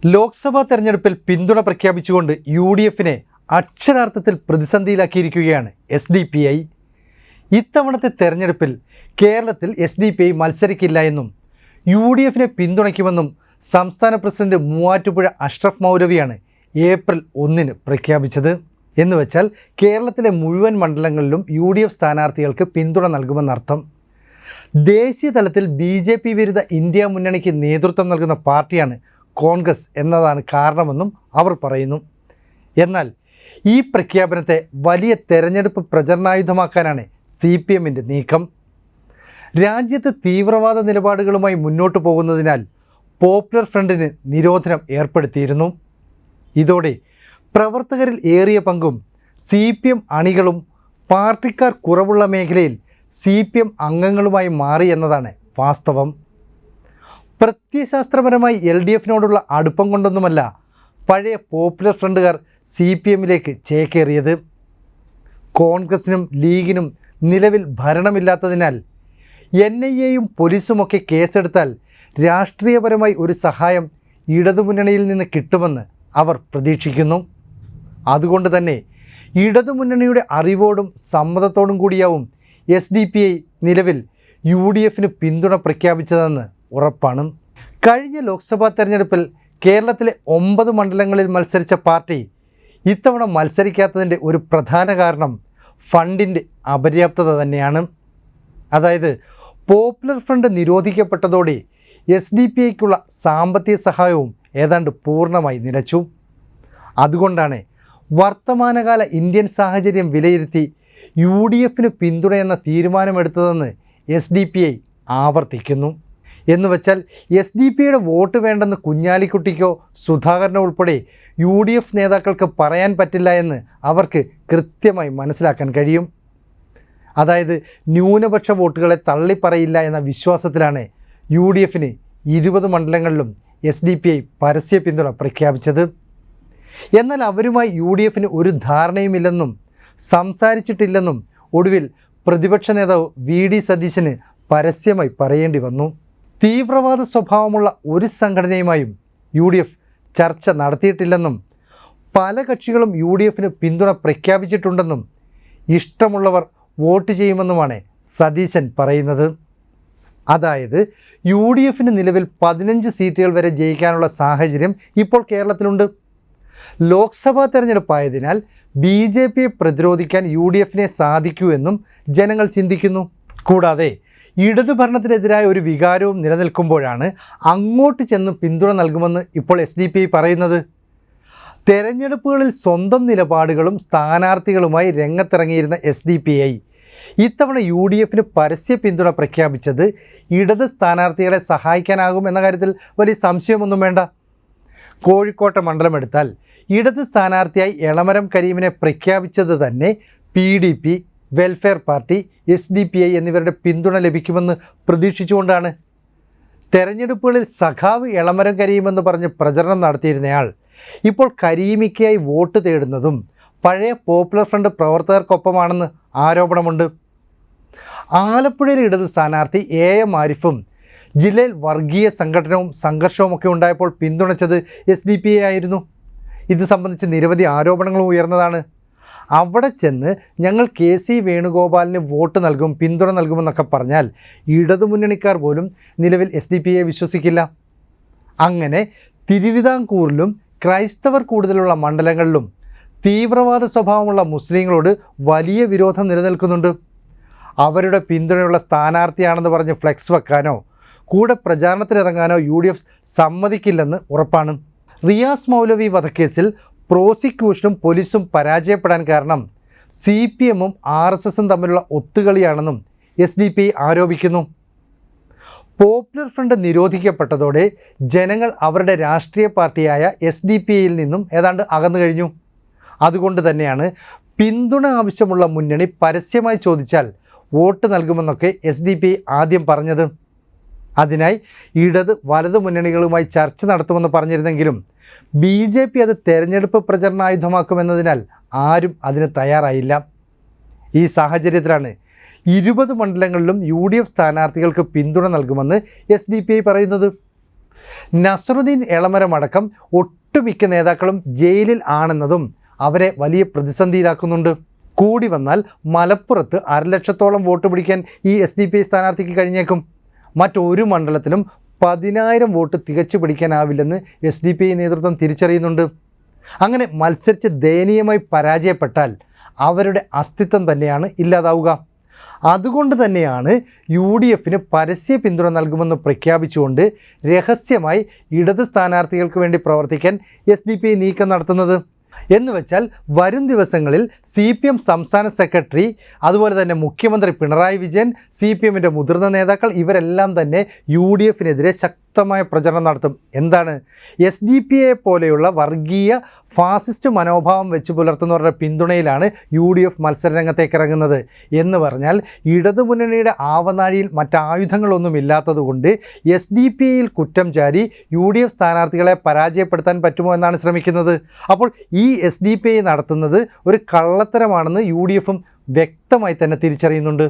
ലോക്സഭാ തെരഞ്ഞെടുപ്പിൽ പിന്തുണ പ്രഖ്യാപിച്ചുകൊണ്ട് UDFനെ അക്ഷരാർത്ഥത്തിൽ പ്രതിസന്ധിയിലാക്കിയിരിക്കുകയാണ് SDPI. ഇത്തവണത്തെ തെരഞ്ഞെടുപ്പിൽ കേരളത്തിൽ SDPI മത്സരിക്കില്ല എന്നും UDFനെ പിന്തുണയ്ക്കുമെന്നും സംസ്ഥാന പ്രസിഡന്റ് മൂവാറ്റുപുഴ അഷ്റഫ് മൗലവിയാണ് ഏപ്രിൽ 1 പ്രഖ്യാപിച്ചത്. എന്നുവെച്ചാൽ കേരളത്തിലെ മുഴുവൻ മണ്ഡലങ്ങളിലും UDF സ്ഥാനാർത്ഥികൾക്ക് പിന്തുണ നൽകുമെന്നർത്ഥം. ദേശീയ തലത്തിൽ BJP വിരുദ്ധ ഇന്ത്യ മുന്നണിക്ക് നേതൃത്വം നൽകുന്ന പാർട്ടിയാണ് കോൺഗ്രസ് എന്നതാണ് കാരണമെന്നും അവർ പറയുന്നു. എന്നാൽ ഈ പ്രഖ്യാപനത്തെ വലിയ തെരഞ്ഞെടുപ്പ് പ്രചരണായുധമാക്കാനാണ് CPMൻ്റെ നീക്കം. രാജ്യത്ത് തീവ്രവാദ നിലപാടുകളുമായി മുന്നോട്ട് പോകുന്നതിനാൽ പോപ്പുലർ ഫ്രണ്ടിന് നിരോധനം ഏർപ്പെടുത്തിയിരുന്നു. ഇതോടെ പ്രവർത്തകരിൽ ഏറിയ പങ്കും CPM അണികളും പാർട്ടിക്കാർ കുറവുള്ള മേഖലയിൽ CPM അംഗങ്ങളുമായി മാറി എന്നതാണ് വാസ്തവം. പ്രത്യയശാസ്ത്രപരമായി LDFനോടുള്ള അടുപ്പം കൊണ്ടൊന്നുമല്ല പഴയ പോപ്പുലർ ഫ്രണ്ടുകാർ CPMലേക്ക് ചേക്കേറിയത്. കോൺഗ്രസിനും ലീഗിനും നിലവിൽ ഭരണമില്ലാത്തതിനാൽ NIAയും പോലീസുമൊക്കെ കേസെടുത്താൽ രാഷ്ട്രീയപരമായി ഒരു സഹായം ഇടതുമുന്നണിയിൽ നിന്ന് കിട്ടുമെന്ന് അവർ പ്രതീക്ഷിക്കുന്നു. അതുകൊണ്ട് തന്നെ ഇടതുമുന്നണിയുടെ അറിവോടും സമ്മതത്തോടും കൂടിയാവും SDPI നിലവിൽ UDFന് പിന്തുണ പ്രഖ്യാപിച്ചതെന്ന് ഉറപ്പാണ്. കഴിഞ്ഞ ലോക്സഭാ തെരഞ്ഞെടുപ്പിൽ കേരളത്തിലെ 9 മണ്ഡലങ്ങളിൽ മത്സരിച്ച പാർട്ടി ഇത്തവണ മത്സരിക്കാത്തതിൻ്റെ ഒരു പ്രധാന കാരണം ഫണ്ടിൻ്റെ അപര്യാപ്തത തന്നെയാണ്. അതായത് പോപ്പുലർ ഫ്രണ്ട് നിരോധിക്കപ്പെട്ടതോടെ SDPIക്കുള്ള സാമ്പത്തിക സഹായവും ഏതാണ്ട് പൂർണ്ണമായി നിലച്ചു. അതുകൊണ്ടാണ് വർത്തമാനകാല ഇന്ത്യൻ സാഹചര്യം വിലയിരുത്തി UDFന് പിന്തുണയെന്ന തീരുമാനമെടുത്തതെന്ന് SDPI ആവർത്തിക്കുന്നു. എന്നുവെച്ചാൽ SDPIയുടെ വോട്ട് വേണ്ടെന്ന് കുഞ്ഞാലിക്കുട്ടിക്കോ സുധാകരനോ ഉൾപ്പെടെ UDF നേതാക്കൾക്ക് പറയാൻ പറ്റില്ല എന്ന് അവർക്ക് കൃത്യമായി മനസ്സിലാക്കാൻ കഴിയും. അതായത് ന്യൂനപക്ഷ വോട്ടുകളെ തള്ളിപ്പറയില്ല എന്ന വിശ്വാസത്തിലാണ് UDFന് 20 മണ്ഡലങ്ങളിലും SDPI പരസ്യ പിന്തുണ പ്രഖ്യാപിച്ചത്. എന്നാൽ അവരുമായി UDFന് ഒരു ധാരണയുമില്ലെന്നും സംസാരിച്ചിട്ടില്ലെന്നും ഒടുവിൽ പ്രതിപക്ഷ നേതാവ് VD സതീശന് പരസ്യമായി പറയേണ്ടി വന്നു. തീവ്രവാദ സ്വഭാവമുള്ള ഒരു സംഘടനയുമായും UDF ചർച്ച നടത്തിയിട്ടില്ലെന്നും പല കക്ഷികളും UDFന് പിന്തുണ പ്രഖ്യാപിച്ചിട്ടുണ്ടെന്നും ഇഷ്ടമുള്ളവർ വോട്ട് ചെയ്യുമെന്നുമാണ് സതീശൻ പറയുന്നത്. അതായത് UDFന് നിലവിൽ 15 സീറ്റുകൾ വരെ ജയിക്കാനുള്ള സാഹചര്യം ഇപ്പോൾ കേരളത്തിലുണ്ട്. ലോക്സഭാ തെരഞ്ഞെടുപ്പായതിനാൽ BJPയെ പ്രതിരോധിക്കാൻ UDFനെ സാധിക്കൂ എന്നും ജനങ്ങൾ ചിന്തിക്കുന്നു. കൂടാതെ ഇടതു ഭരണത്തിനെതിരായ ഒരു വികാരവും നിലനിൽക്കുമ്പോഴാണ് അങ്ങോട്ട് ചെന്ന് പിന്തുണ നൽകുമെന്ന് ഇപ്പോൾ SDPI പറയുന്നത്. തെരഞ്ഞെടുപ്പുകളിൽ സ്വന്തം നിലപാടുകളും സ്ഥാനാർത്ഥികളുമായി രംഗത്തിറങ്ങിയിരുന്ന SDPI ഇത്തവണ UDFന് പരസ്യ പിന്തുണ പ്രഖ്യാപിച്ചത് ഇടത് സ്ഥാനാർത്ഥികളെ സഹായിക്കാനാകും എന്ന കാര്യത്തിൽ വലിയ സംശയമൊന്നും വേണ്ട. കോഴിക്കോട്ടെ മണ്ഡലമെടുത്താൽ ഇടത് സ്ഥാനാർത്ഥിയായി എളമരം കരീമിനെ പ്രഖ്യാപിച്ചത് തന്നെ PDP, വെൽഫെയർ പാർട്ടി, SDPI എന്നിവരുടെ പിന്തുണ ലഭിക്കുമെന്ന് പ്രതീക്ഷിച്ചുകൊണ്ടാണ്. തെരഞ്ഞെടുപ്പുകളിൽ സഖാവ് എളമരം കരീമെന്ന് പറഞ്ഞ് പ്രചരണം നടത്തിയിരുന്നയാൾ ഇപ്പോൾ കരീമിക്കായി വോട്ട് തേടുന്നതും പഴയ പോപ്പുലർ ഫ്രണ്ട് പ്രവർത്തകർക്കൊപ്പമാണെന്ന് ആരോപണമുണ്ട്. ആലപ്പുഴയിലെ ഇടത് സ്ഥാനാർത്ഥി AM ആരിഫും ജില്ലയിൽ വർഗീയ സംഘടനവും സംഘർഷവുമൊക്കെ ഉണ്ടായപ്പോൾ പിന്തുണച്ചത് SDPI ആയിരുന്നു. ഇത് സംബന്ധിച്ച് നിരവധി ആരോപണങ്ങളും ഉയർന്നതാണ്. അവിടെ ചെന്ന് ഞങ്ങൾ KC വേണുഗോപാലിന് വോട്ട് നൽകും, പിന്തുണ നൽകുമെന്നൊക്കെ പറഞ്ഞാൽ ഇടതുമുന്നണിക്കാർ പോലും നിലവിൽ SDPIയെ വിശ്വസിക്കില്ല. അങ്ങനെ തിരുവിതാംകൂറിലും ക്രൈസ്തവർ കൂടുതലുള്ള മണ്ഡലങ്ങളിലും തീവ്രവാദ സ്വഭാവമുള്ള മുസ്ലിങ്ങളോട് വലിയ വിരോധം നിലനിൽക്കുന്നുണ്ട്. അവരുടെ പിന്തുണയുള്ള സ്ഥാനാർത്ഥിയാണെന്ന് പറഞ്ഞ് ഫ്ലെക്സ് വെക്കാനോ കൂടെ പ്രചാരണത്തിനിറങ്ങാനോ UDF സമ്മതിക്കില്ലെന്ന് ഉറപ്പാണ്. റിയാസ് മൗലവി വധക്കേസിൽ പ്രോസിക്യൂഷനും പോലീസും പരാജയപ്പെടാൻ കാരണം CPMും RSSും തമ്മിലുള്ള ഒത്തുകളിയാണെന്നും SDPI ആരോപിക്കുന്നു. പോപ്പുലർ ഫ്രണ്ട് നിരോധിക്കപ്പെട്ടതോടെ ജനങ്ങൾ അവരുടെ രാഷ്ട്രീയ പാർട്ടിയായ SDPIയിൽ നിന്നും ഏതാണ്ട് അകന്നു കഴിഞ്ഞു. അതുകൊണ്ട് തന്നെയാണ് പിന്തുണ ആവശ്യമുള്ള മുന്നണി പരസ്യമായി ചോദിച്ചാൽ വോട്ട് നൽകുമെന്നൊക്കെ SDPI ആദ്യം പറഞ്ഞത്. അതിനായി ഇടത് വലത് മുന്നണികളുമായി ചർച്ച നടത്തുമെന്ന് പറഞ്ഞിരുന്നെങ്കിലും BJP അത് തെരഞ്ഞെടുപ്പ് പ്രചരണായുധമാക്കുമെന്നതിനാൽ ആരും അതിന് തയ്യാറായില്ല. ഈ സാഹചര്യത്തിലാണ് 20 മണ്ഡലങ്ങളിലും UDF സ്ഥാനാർത്ഥികൾക്ക് പിന്തുണ നൽകുമെന്ന് SDPI പറയുന്നത്. നസറുദ്ദീൻ എളമരമടക്കം ഒട്ടുമിക്ക നേതാക്കളും ജയിലിൽ ആണെന്നതും അവരെ വലിയ പ്രതിസന്ധിയിലാക്കുന്നുണ്ട്. കൂടി വന്നാൽ മലപ്പുറത്ത് 1,00,000-ഓളം വോട്ട് പിടിക്കാൻ ഈ SDPI സ്ഥാനാർത്ഥിക്ക് കഴിഞ്ഞേക്കും. മറ്റൊരു മണ്ഡലത്തിലും 10,000 വോട്ട് തികച്ചു പിടിക്കാനാവില്ലെന്ന് SDPI നേതൃത്വം തിരിച്ചറിയുന്നുണ്ട്. അങ്ങനെ മത്സരിച്ച് ദയനീയമായി പരാജയപ്പെട്ടാൽ അവരുടെ അസ്തിത്വം തന്നെയാണ് ഇല്ലാതാവുക. അതുകൊണ്ട് തന്നെയാണ് UDFന് പരസ്യ പിന്തുണ നൽകുമെന്ന് പ്രഖ്യാപിച്ചുകൊണ്ട് രഹസ്യമായി ഇടത് സ്ഥാനാർത്ഥികൾക്ക് വേണ്ടി പ്രവർത്തിക്കാൻ SDPI നീക്കം നടത്തുന്നത്. എന്നുവെച്ചാൽ വരും ദിവസങ്ങളിൽ CPM സംസ്ഥാന സെക്രട്ടറി, അതുപോലെ തന്നെ മുഖ്യമന്ത്രി പിണറായി വിജയൻ, CPMൻ്റെ മുതിർന്ന നേതാക്കൾ ഇവരെല്ലാം തന്നെ UDFനെതിരെ ശക്തമായ പ്രചരണം നടത്തും. എന്താണ്? SDPI പോലെയുള്ള വർഗീയ ഫാസിസ്റ്റ് മനോഭാവം വെച്ച് പുലർത്തുന്നവരുടെ പിന്തുണയിലാണ് UDF മത്സരരംഗത്തേക്ക് ഇറങ്ങുന്നത്. എന്ന് പറഞ്ഞാൽ ഇടതുമുന്നണിയുടെ ആവനാഴിയിൽ മറ്റായുധങ്ങളൊന്നും ഇല്ലാത്തതുകൊണ്ട് SDPIയിൽ കുറ്റം ചാരി UDF സ്ഥാനാർത്ഥികളെ പരാജയപ്പെടുത്താൻ പറ്റുമോ എന്നാണ് ശ്രമിക്കുന്നത്. അപ്പോൾ ഈ SDPI നടത്തുന്നത് ഒരു കള്ളത്തരമാണെന്ന് UDFും വ്യക്തമായി തന്നെ തിരിച്ചറിയുന്നുണ്ട്.